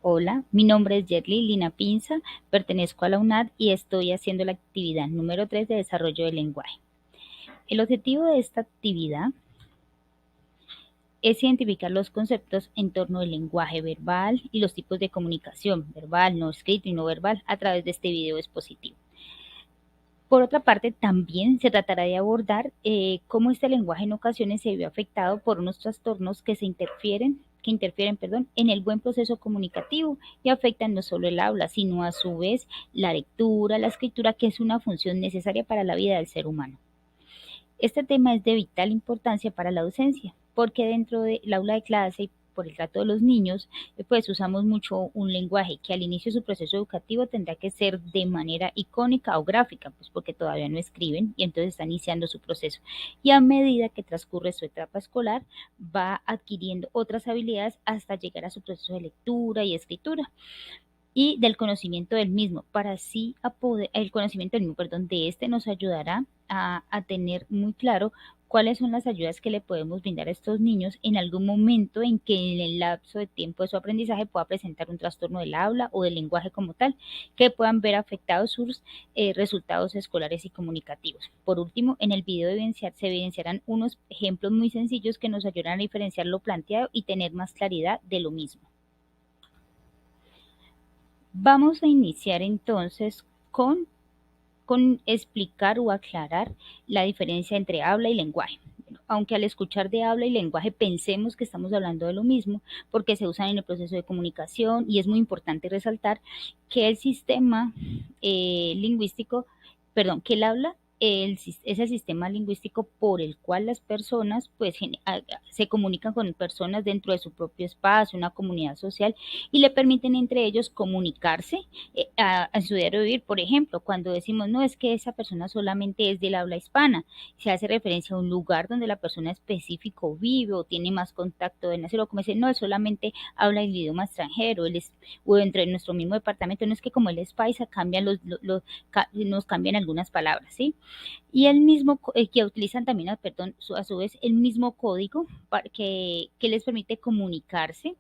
Hola, mi nombre es Yerly Lina Pinza, pertenezco a la UNAD y estoy haciendo la actividad número 3 de desarrollo del lenguaje. El objetivo de esta actividad es identificar los conceptos en torno al lenguaje verbal y los tipos de comunicación, verbal, no escrito y no verbal, a través de este video expositivo. Por otra parte, también se tratará de abordar cómo este lenguaje en ocasiones se vio afectado por unos trastornos que interfieren en el buen proceso comunicativo y afectan no solo el habla, sino a su vez la lectura, la escritura, que es una función necesaria para la vida del ser humano. Este tema es de vital importancia para la docencia, porque dentro del aula de clase y por el trato de los niños, pues usamos mucho un lenguaje que al inicio de su proceso educativo tendrá que ser de manera icónica o gráfica, pues porque todavía no escriben y entonces está iniciando su proceso. Y a medida que transcurre su etapa escolar, va adquiriendo otras habilidades hasta llegar a su proceso de lectura y escritura y del conocimiento del mismo, para así el conocimiento del mismo, perdón, de este nos ayudará a tener muy claro cuáles son las ayudas que le podemos brindar a estos niños en algún momento en que en el lapso de tiempo de su aprendizaje pueda presentar un trastorno del habla o del lenguaje como tal, que puedan ver afectados sus resultados escolares y comunicativos. Por último, en el video se evidenciarán unos ejemplos muy sencillos que nos ayudarán a diferenciar lo planteado y tener más claridad de lo mismo. Vamos a iniciar entonces con explicar o aclarar la diferencia entre habla y lenguaje. Aunque al escuchar de habla y lenguaje pensemos que estamos hablando de lo mismo, porque se usan en el proceso de comunicación y es muy importante resaltar que el sistema lingüístico, perdón, que el habla es el sistema lingüístico por el cual las personas pues se comunican con personas dentro de su propio espacio, una comunidad social, y le permiten entre ellos comunicarse en su diario vivir. Por ejemplo, cuando decimos, no, es que esa persona solamente es del habla hispana, se hace referencia a un lugar donde la persona específico vive o tiene más contacto de nacer, o como decir, no, él solamente habla el idioma extranjero, o dentro de nuestro mismo departamento, no es que como él es paisa, nos cambian algunas palabras, ¿sí? Y el mismo, que utilizan también, perdón, a su vez, el mismo código que les permite comunicarse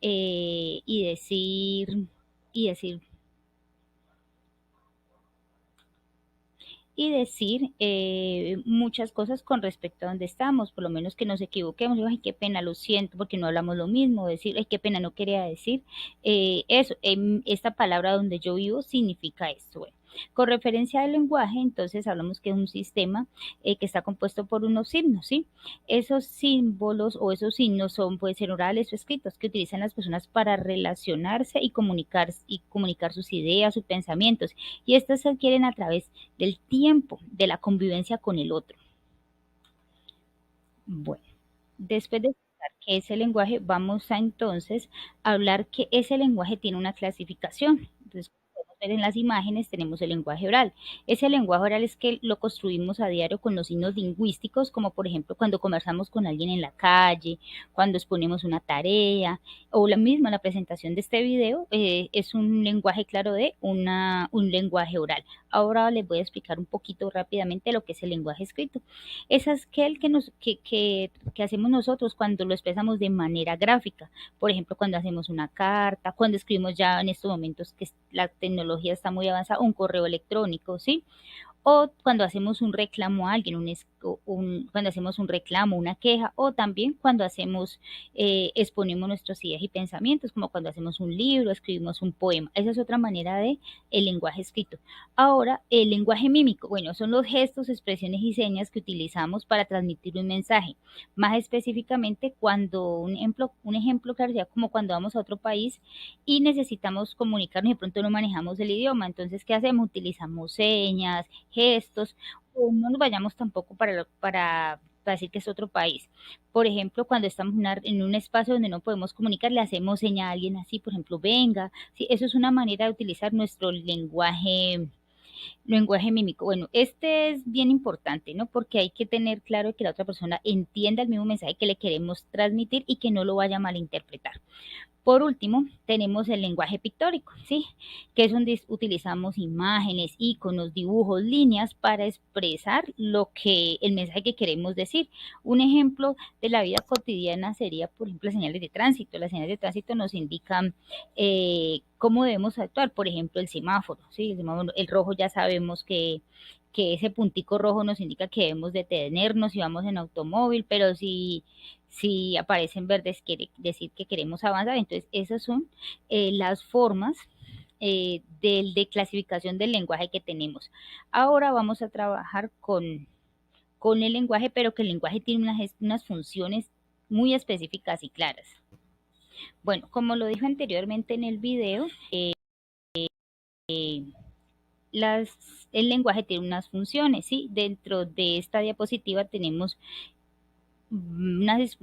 y decir y decir muchas cosas con respecto a donde estamos, por lo menos que nos equivoquemos, digo, ay, qué pena, lo siento, porque no hablamos lo mismo, decir, ay, qué pena, no quería decir eso, esta palabra donde yo vivo significa esto. Bueno, con referencia al lenguaje, entonces hablamos que es un sistema que está compuesto por unos signos, ¿sí? Esos símbolos o esos signos pueden ser orales o escritos, que utilizan las personas para relacionarse y comunicar sus ideas, sus pensamientos, y estos se adquieren a través del tiempo, de la convivencia con el otro. Bueno, después de explicar qué es el lenguaje, vamos a entonces hablar que ese lenguaje tiene una clasificación. Entonces, como podemos ver en las imágenes, tenemos el lenguaje oral. Ese lenguaje oral es que lo construimos a diario con los signos lingüísticos, como por ejemplo cuando conversamos con alguien en la calle, cuando exponemos una tarea, o la misma la presentación de este video, es un lenguaje claro de un lenguaje oral. Ahora les voy a explicar un poquito rápidamente lo que es el lenguaje escrito. Es aquel que hacemos nosotros cuando lo expresamos de manera gráfica. Por ejemplo, cuando hacemos una carta, cuando escribimos ya en estos momentos que la tecnología está muy avanzada, un correo electrónico, ¿sí? O cuando hacemos un reclamo a alguien, cuando hacemos un reclamo, una queja, o también cuando exponemos nuestras ideas y pensamientos, como cuando hacemos un libro, escribimos un poema. Esa es otra manera de el lenguaje escrito. Ahora, el lenguaje mímico, bueno, son los gestos, expresiones y señas que utilizamos para transmitir un mensaje. Más específicamente, cuando un ejemplo claro sería como cuando vamos a otro país y necesitamos comunicarnos y de pronto no manejamos el idioma. Entonces, ¿qué hacemos? Utilizamos señas, gestos, o no nos vayamos tampoco para decir que es otro país. Por ejemplo, cuando estamos en un espacio donde no podemos comunicar, le hacemos señal a alguien así, por ejemplo, venga. Sí, eso es una manera de utilizar nuestro lenguaje mímico. Bueno, este es bien importante, ¿no? Porque hay que tener claro que la otra persona entienda el mismo mensaje que le queremos transmitir y que no lo vaya a malinterpretar. Por último, tenemos el lenguaje pictórico, ¿sí? Que es donde utilizamos imágenes, iconos, dibujos, líneas para expresar el mensaje que queremos decir. Un ejemplo de la vida cotidiana sería, por ejemplo, las señales de tránsito. Las señales de tránsito nos indican cómo debemos actuar, por ejemplo, el semáforo, ¿sí? El rojo ya sabemos que ese puntico rojo nos indica que debemos detenernos si vamos en automóvil, pero si aparecen verdes quiere decir que queremos avanzar. Entonces, esas son las formas de clasificación del lenguaje que tenemos. Ahora vamos a trabajar con el lenguaje, pero que el lenguaje tiene unas funciones muy específicas y claras. Bueno, como lo dije anteriormente en el video, las, el lenguaje tiene unas funciones, ¿sí? Dentro de esta diapositiva tenemos unas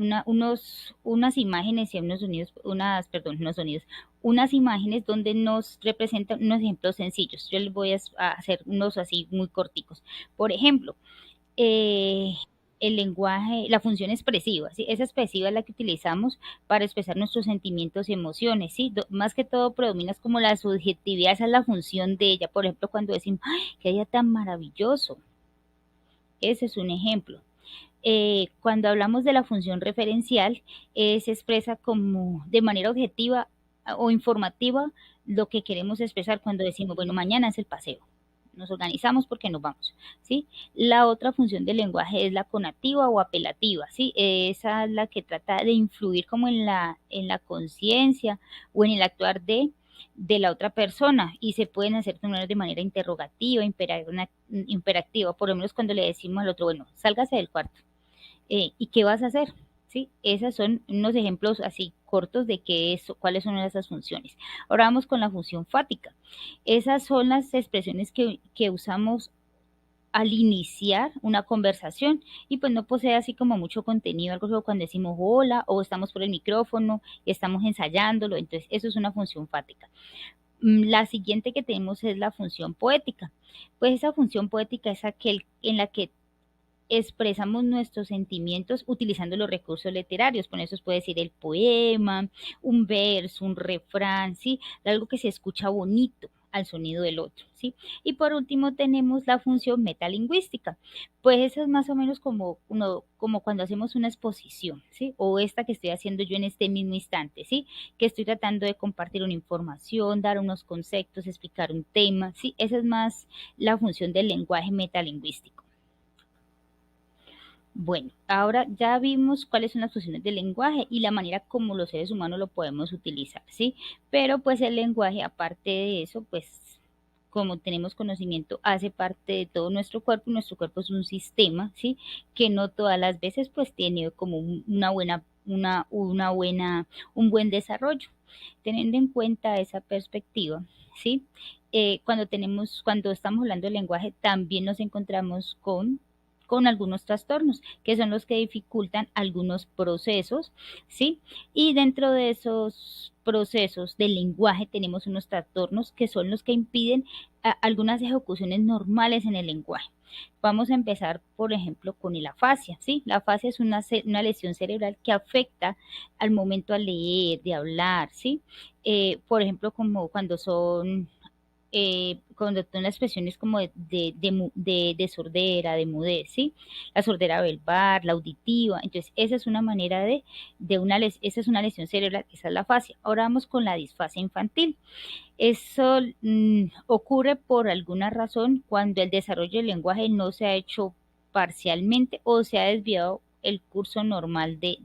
imágenes y unos sonidos, no sonidos, unas imágenes donde nos representan unos ejemplos sencillos. Yo les voy a hacer unos así muy corticos. Por ejemplo, eh, el lenguaje, la función expresiva, ¿sí? Esa expresiva es la que utilizamos para expresar nuestros sentimientos y emociones, ¿sí? Más que todo predomina como la subjetividad, esa es la función de ella. Por ejemplo, cuando decimos, ¡ay, qué día tan maravilloso! Ese es un ejemplo. Cuando hablamos de la función referencial, se expresa como de manera objetiva o informativa lo que queremos expresar cuando decimos, bueno, mañana es el paseo. Nos organizamos porque nos vamos, ¿sí? La otra función del lenguaje es la conativa o apelativa, ¿sí? Esa es la que trata de influir como en la conciencia o en el actuar de la otra persona y se pueden hacer de manera interrogativa, imperativa, por lo menos cuando le decimos al otro, bueno, sálgase del cuarto. ¿Y qué vas a hacer? ¿Sí? Esos son unos ejemplos así cortos de cuáles son esas funciones. Ahora vamos con la función fática. Esas son las expresiones que usamos al iniciar una conversación y pues no posee así como mucho contenido, algo solo cuando decimos hola o estamos por el micrófono y estamos ensayándolo, entonces eso es una función fática. La siguiente que tenemos es la función poética. Pues esa función poética es aquel en la que expresamos nuestros sentimientos utilizando los recursos literarios. Por eso puede decir el poema, un verso, un refrán, ¿sí? Algo que se escucha bonito al sonido del otro, ¿sí? Y por último tenemos la función metalingüística. Pues eso es más o menos como cuando hacemos una exposición, ¿sí? O esta que estoy haciendo yo en este mismo instante, ¿sí? Que estoy tratando de compartir una información, dar unos conceptos, explicar un tema, ¿sí? Esa es más la función del lenguaje metalingüístico. Bueno, ahora ya vimos cuáles son las funciones del lenguaje y la manera como los seres humanos lo podemos utilizar, ¿sí? Pero pues el lenguaje, aparte de eso, pues como tenemos conocimiento, hace parte de todo nuestro cuerpo. Nuestro cuerpo es un sistema, ¿sí? Que no todas las veces pues tiene como un buen desarrollo. Teniendo en cuenta esa perspectiva, ¿sí? Cuando estamos hablando del lenguaje, también nos encontramos con algunos trastornos, que son los que dificultan algunos procesos, ¿sí? Y dentro de esos procesos del lenguaje tenemos unos trastornos que son los que impiden algunas ejecuciones normales en el lenguaje. Vamos a empezar, por ejemplo, con la afasia, ¿sí? La afasia es una lesión cerebral que afecta al momento de leer, de hablar, ¿sí? Por ejemplo, como cuando son las expresiones como de sordera, de mudez, ¿sí? La sordera verbal, la auditiva. Entonces, esa es una manera esa es una lesión cerebral, esa es la afasia. Ahora vamos con la disfasia infantil. Eso ocurre por alguna razón cuando el desarrollo del lenguaje no se ha hecho parcialmente o se ha desviado el curso normal de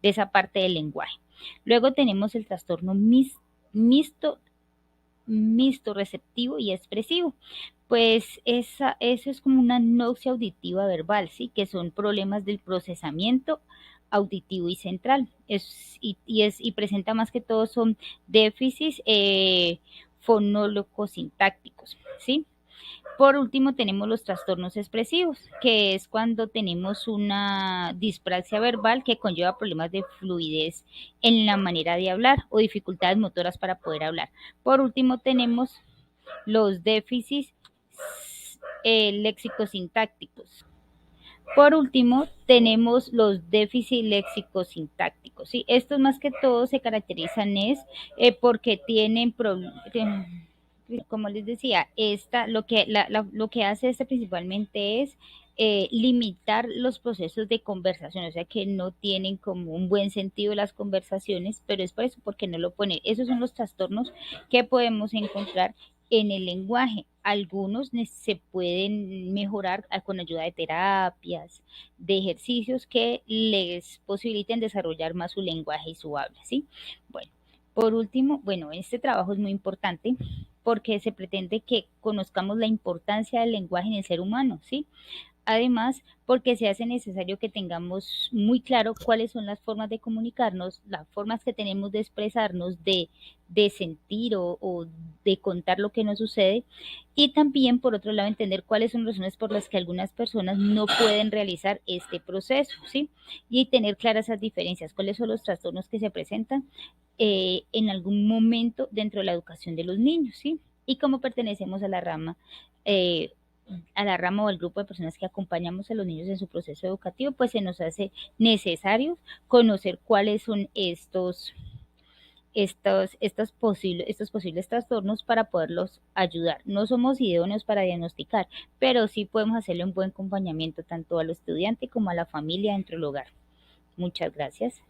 esa parte del lenguaje. Luego tenemos el trastorno mixto receptivo y expresivo. Pues eso es como una anoxia auditiva verbal, ¿sí? Que son problemas del procesamiento auditivo y central. Y presenta más que todo son déficits fonológicos sintácticos, ¿sí? Por último, tenemos los trastornos expresivos, que es cuando tenemos una dispraxia verbal que conlleva problemas de fluidez en la manera de hablar o dificultades motoras para poder hablar. Por último, tenemos los déficits léxico-sintácticos. Por último, tenemos los déficits léxico-sintácticos, ¿sí? Estos más que todo se caracterizan porque tienen problemas, como les decía, lo que hace este principalmente es limitar los procesos de conversación, o sea que no tienen como un buen sentido las conversaciones, pero es por eso porque no lo ponen. Esos son los trastornos que podemos encontrar en el lenguaje. Algunos se pueden mejorar con ayuda de terapias, de ejercicios que les posibiliten desarrollar más su lenguaje y su habla, ¿sí? Bueno, por último, bueno, este trabajo es muy importante porque se pretende que conozcamos la importancia del lenguaje en el ser humano, ¿sí? Además, porque se hace necesario que tengamos muy claro cuáles son las formas de comunicarnos, las formas que tenemos de expresarnos, de sentir o de contar lo que nos sucede, y también, por otro lado, entender cuáles son las razones por las que algunas personas no pueden realizar este proceso, ¿sí? Y tener claras esas diferencias, cuáles son los trastornos que se presentan en algún momento dentro de la educación de los niños, ¿sí? Y como pertenecemos eh, a la rama o al grupo de personas que acompañamos a los niños en su proceso educativo, pues se nos hace necesario conocer cuáles son estos posibles trastornos para poderlos ayudar. No somos idóneos para diagnosticar, pero sí podemos hacerle un buen acompañamiento tanto al estudiante como a la familia dentro del hogar. Muchas gracias.